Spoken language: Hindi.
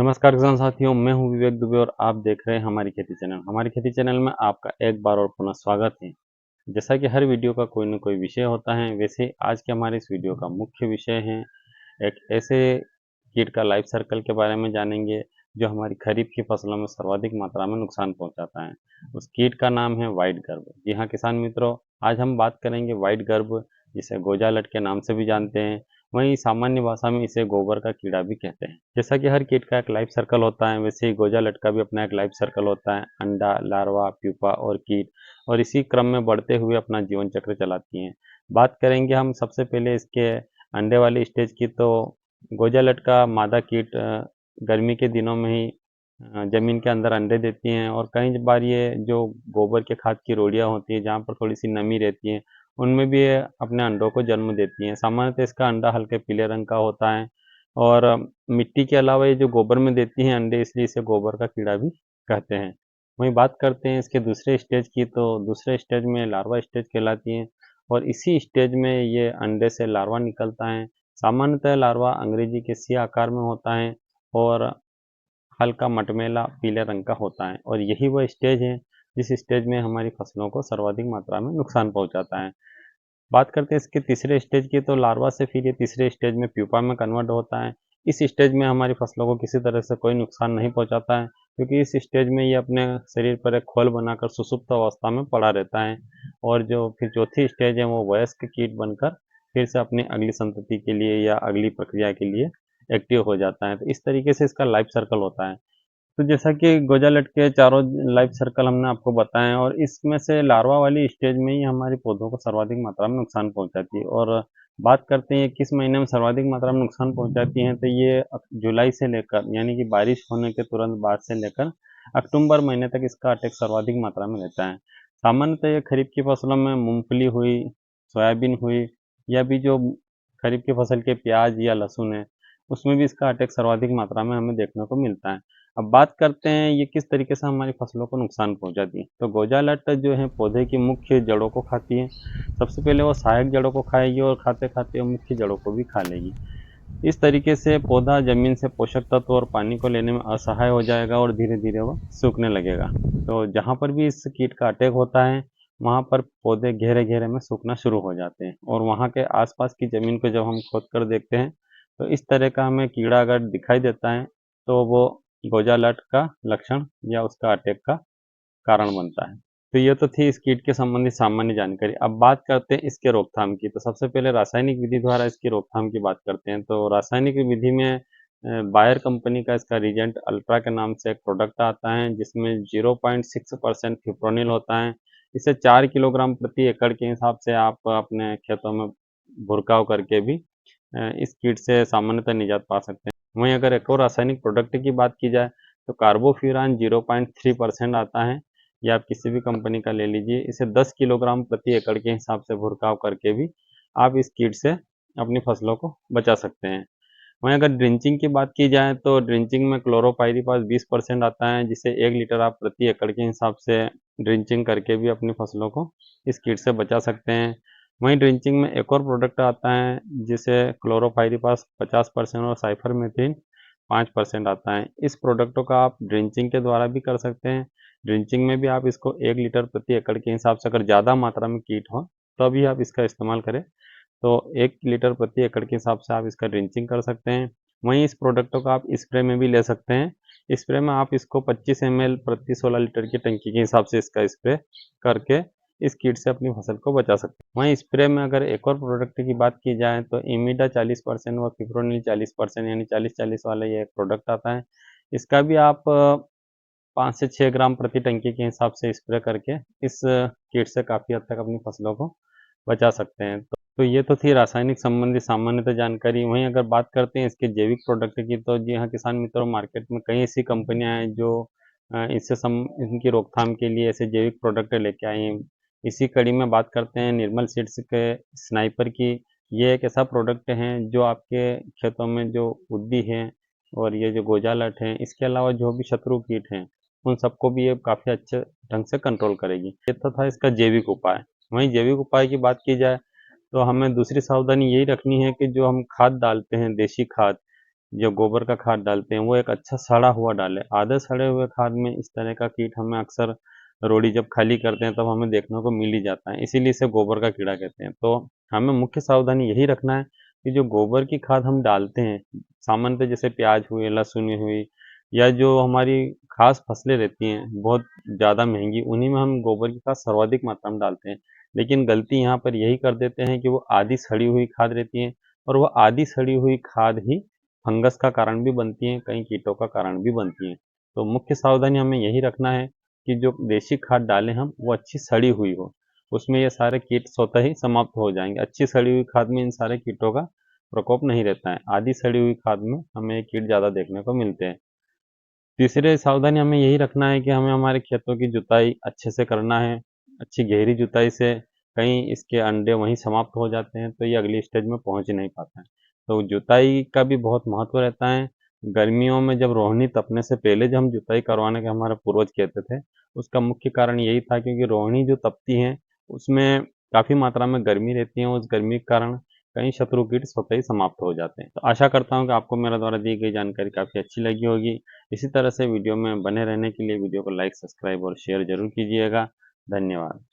नमस्कार किसान साथियों, मैं हूं विवेक दुबे और आप देख रहे हैं हमारी खेती चैनल। हमारी खेती चैनल में आपका एक बार और पुनः स्वागत है। जैसा कि हर वीडियो का कोई न कोई विषय होता है, वैसे ही आज के हमारे इस वीडियो का मुख्य विषय है एक ऐसे कीट का लाइफ सर्कल के बारे में जानेंगे जो हमारी खरीफ की फसलों में सर्वाधिक मात्रा में नुकसान पहुंचाता है। उस कीट का नाम है व्हाइट गर्भ। जी हाँ किसान मित्रों, आज हम बात करेंगे व्हाइट गर्भ, जिसे गोजालट के नाम से भी जानते हैं। वहीं सामान्य भाषा में इसे गोबर का कीड़ा भी कहते हैं। जैसा कि हर कीट का एक लाइफ सर्कल होता है, वैसे ही गोजालट का भी अपना एक लाइफ सर्कल होता है। अंडा, लार्वा, प्यूपा और कीट, और इसी क्रम में बढ़ते हुए अपना जीवन चक्र चलाती हैं। बात करेंगे हम सबसे पहले इसके अंडे वाली स्टेज की, तो गोजालट का मादा कीट गर्मी के दिनों में ही ज़मीन के अंदर अंडे देती हैं, और कई बार ये जो गोबर के खाद की रोड़ियाँ होती हैं जहाँ पर थोड़ी सी नमी रहती है, उनमें भी ये अपने अंडों को जन्म देती हैं। सामान्यतः इसका अंडा हल्के पीले रंग का होता है, और मिट्टी के अलावा ये जो गोबर में देती हैं अंडे, इसलिए इसे गोबर का कीड़ा भी कहते हैं। वहीं बात करते हैं इसके दूसरे स्टेज की, तो दूसरे स्टेज में लार्वा स्टेज कहलाती है, और इसी स्टेज में ये अंडे से लार्वा निकलता है। सामान्यतः लार्वा अंग्रेजी के सी आकार में होता है और हल्का मटमैला पीले रंग का होता है, और यही वह स्टेज है जिस स्टेज में हमारी फसलों को सर्वाधिक मात्रा में नुकसान पहुंचाता है। बात करते हैं इसके तीसरे स्टेज की, तो लार्वा से फिर ये तीसरे स्टेज में प्यूपा में कन्वर्ट होता है। इस स्टेज में हमारी फसलों को किसी तरह से कोई नुकसान नहीं पहुंचाता है, क्योंकि इस स्टेज में ये अपने शरीर पर एक खोल बनाकर सुसुप्त अवस्था में पड़ा रहता है, और जो फिर चौथी स्टेज है वो वयस्क कीट बनकर फिर से अपनी अगली संतति के लिए या अगली प्रक्रिया के लिए एक्टिव हो जाता है। तो इस तरीके से इसका लाइफ सर्कल होता है। तो जैसा कि गोजालट के चारों लाइफ सर्कल हमने आपको बताए हैं, और इसमें से लार्वा वाली स्टेज में ही हमारी पौधों को सर्वाधिक मात्रा में नुकसान पहुंचाती है। और बात करते हैं किस महीने में सर्वाधिक मात्रा में नुकसान पहुंचाती है, तो ये जुलाई से लेकर, यानी कि बारिश होने के तुरंत बाद से लेकर अक्टूबर महीने तक इसका अटैक सर्वाधिक मात्रा में रहता है। सामान्यतः ये खरीफ की फसलों में मूंगफली हुई, सोयाबीन हुई, या भी जो खरीफ की फसल के प्याज या लहसुन है, उसमें भी इसका अटैक सर्वाधिक मात्रा में हमें देखने को मिलता है। अब बात करते हैं ये किस तरीके से हमारी फसलों को नुकसान पहुंचाती है। तो गोजालट जो है पौधे की मुख्य जड़ों को खाती है। सबसे पहले वो सहायक जड़ों को खाएगी, और खाते खाते वो मुख्य जड़ों को भी खा लेगी। इस तरीके से पौधा जमीन से पोषक तत्व और पानी को लेने में असहाय हो जाएगा, और धीरे धीरे वो सूखने लगेगा। तो जहाँ पर भी इस कीट का अटैक होता है, वहाँ पर पौधे घेरे घेरे में सूखना शुरू हो जाते हैं, और वहाँ के आसपास की ज़मीन को जब हम खोद कर देखते हैं, तो इस तरह का हमें कीड़ा अगर दिखाई देता है, तो वो गोजालट का लक्षण या उसका अटैक का कारण बनता है। तो ये तो थी इस कीट के संबंधित सामान्य जानकारी। अब बात करते हैं इसके रोकथाम की। तो सबसे पहले रासायनिक विधि द्वारा इसकी रोकथाम की बात करते हैं। तो रासायनिक विधि में बायर कंपनी का इसका रीजेंट अल्ट्रा के नाम से एक प्रोडक्ट आता है, जिसमें 0.6% फिप्रोनिल होता है। इसे 4 किलोग्राम प्रति एकड़ के हिसाब से आप अपने खेतों में भुरकाव करके भी इस कीट से सामान्यतः निजात पा सकते हैं। वहीं अगर एक और रासायनिक प्रोडक्ट की बात की जाए, तो कार्बोफ्यूरान 0.3% आता है। ये आप किसी भी कंपनी का ले लीजिए। इसे 10 किलोग्राम प्रति एकड़ के हिसाब से भुरकाव करके भी आप इस कीट से अपनी फसलों को बचा सकते हैं। वहीं अगर ड्रिंचिंग की बात की जाए, तो ड्रिंचिंग में क्लोरोपाइरीफास 20% आता है, जिसे 1 लीटर आप प्रति एकड़ के हिसाब से ड्रिंचिंग करके भी अपनी फसलों को इस कीट से बचा सकते हैं। वहीं ड्रिंचिंग में एक और प्रोडक्ट आता है, जिसे क्लोरोपाइरीफास 50% और साइफरमेथ्रिन 5% आता है। इस प्रोडक्टों का आप ड्रिंचिंग के द्वारा भी कर सकते हैं। ड्रिंचिंग में भी आप इसको 1 लीटर प्रति एकड़ के हिसाब से, अगर ज़्यादा मात्रा में कीट हो तभी आप इसका इस्तेमाल करें। तो 1 लीटर प्रति एकड़ के हिसाब से आप इसका ड्रिंचिंग कर सकते हैं। वहीं इस प्रोडक्टों का आप स्प्रे में भी ले सकते हैं। स्प्रे में आप इसको 25 ml प्रति 16 लीटर की टंकी के हिसाब से इसका स्प्रे करके इस कीट से अपनी फसल को बचा सकते हैं। वहीं स्प्रे में अगर एक और प्रोडक्ट की बात की जाए, तो इमिडा 40% व फिप्रोनिल 40%, यानी 40-40 वाला ये एक प्रोडक्ट आता है। इसका भी आप 5 से 6 ग्राम प्रति टंकी के हिसाब से स्प्रे करके इस कीट से काफ़ी हद तक अपनी फसलों को बचा सकते हैं। तो ये तो थी रासायनिक संबंधी सामान्यतः जानकारी। वहीं अगर बात करते हैं इसके जैविक प्रोडक्ट की, तो जी हाँ किसान मित्रों, मार्केट में कई ऐसी कंपनियां हैं जो इनकी रोकथाम के लिए ऐसे जैविक प्रोडक्ट लेके आई हैं। इसी कड़ी में बात करते हैं निर्मल सीड्स के स्नाइपर की। ये एक ऐसा प्रोडक्ट है जो आपके खेतों में जो उद्दी है और ये जो गोजालट है, इसके अलावा जो भी शत्रु कीट हैं, उन सबको भी ये काफ़ी अच्छे ढंग से कंट्रोल करेगी। ये तो था इसका जैविक उपाय। वहीं जैविक उपाय की बात की जाए, तो हमें दूसरी सावधानी यही रखनी है कि जो हम खाद डालते हैं, देशी खाद, जो गोबर का खाद डालते हैं वो एक अच्छा सड़ा हुआ डालें। आधे सड़े हुए खाद में इस तरह का कीट हमें अक्सर रोड़ी जब खाली करते हैं तब हमें देखने को मिल ही जाता है, इसीलिए इसे गोबर का कीड़ा कहते हैं। तो हमें मुख्य सावधानी यही रखना है कि जो गोबर की खाद हम डालते हैं, सामान्यतः जैसे प्याज हुए, लहसुन हुई या जो हमारी खास फसलें रहती हैं बहुत ज़्यादा महंगी, उन्हीं में हम गोबर की खाद सर्वाधिक मात्रा में डालते हैं। लेकिन गलती यहाँ पर यही कर देते हैं कि वो आधी सड़ी हुई खाद रहती है और वो आधी सड़ी हुई खाद ही फंगस का कारण भी बनती हैं, कई कीटों का कारण भी बनती हैं। तो मुख्य सावधानी हमें यही रखना है कि जो देशी खाद डालें हम, वो अच्छी सड़ी हुई हो। उसमें ये सारे कीट स्वतः ही समाप्त हो जाएँगे। अच्छी सड़ी हुई खाद में इन सारे कीटों का प्रकोप नहीं रहता है। आधी सड़ी हुई खाद में हमें ये कीट ज़्यादा देखने को मिलते हैं। तीसरे सावधानी हमें यही रखना है कि हमें हमारे खेतों की जुताई अच्छे से करना है। अच्छी गहरी जुताई से कहीं इसके अंडे वहीं समाप्त हो जाते हैं, तो ये अगली स्टेज में पहुँच ही नहीं पाता है। तो जुताई का भी बहुत महत्व रहता है। गर्मियों में जब रोहनी तपने से पहले जब हम जुताई करवाने का हमारे पूर्वज कहते थे, उसका मुख्य कारण यही था क्योंकि रोहिणी जो तपती हैं, उसमें काफ़ी मात्रा में गर्मी रहती है। उस गर्मी के कारण कई शत्रु कीट स्वतः ही समाप्त हो जाते हैं। तो आशा करता हूँ कि आपको मेरे द्वारा दी गई जानकारी काफ़ी अच्छी लगी होगी। इसी तरह से वीडियो में बने रहने के लिए वीडियो को लाइक, सब्सक्राइब और शेयर ज़रूर कीजिएगा। धन्यवाद।